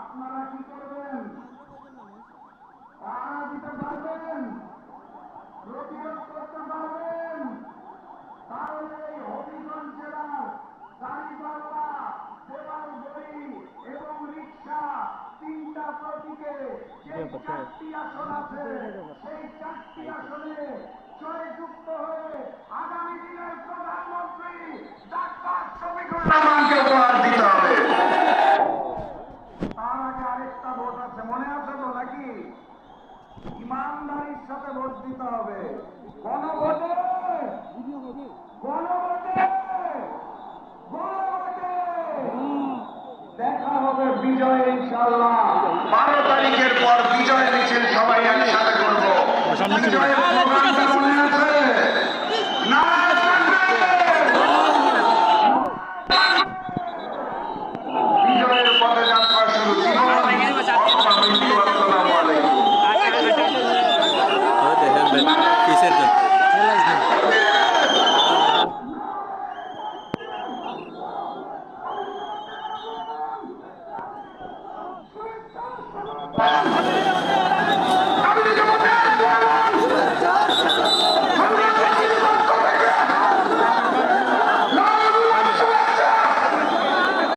আপনারা কি করবেন? পাহারা দিতে পারবেন, প্রতিরোধ করতে পারবেন, তাহলে এই হবিগঞ্জ জেলার দাঁড়িপাল্লা, দেওয়ালগড়ি এবং রিক্সা তিনটা প্রতীকে যে 4টি আসন আছে, সেই 4টি আসনে জয়যুক্ত হয়ে আগামী দিনের প্রধানমন্ত্রী ডাক্তার শফিকুর রহমানকে উপহার দিতে হবে। তার আগে আরেকটা ভোট আছে, মনে আছে তো নাকি? ইমানদারির সাথে ভোট দিতে হবে। গণভোটে গণভোটে গণভোটে দেখা হবে বিজয় ইনশাআল্লাহ। 12 তারিখের পর বিজয় মিছিল সবাই একসাথে করব। বিজয়ের প্রোগ্রামটা মনে আছে? নারায়ণ বিজয়ের পথে যাত্রা শুরু। জীবন অথবা মৃত্যু। আসসালামু আলাইকুম। কিসের জন্য Thank you.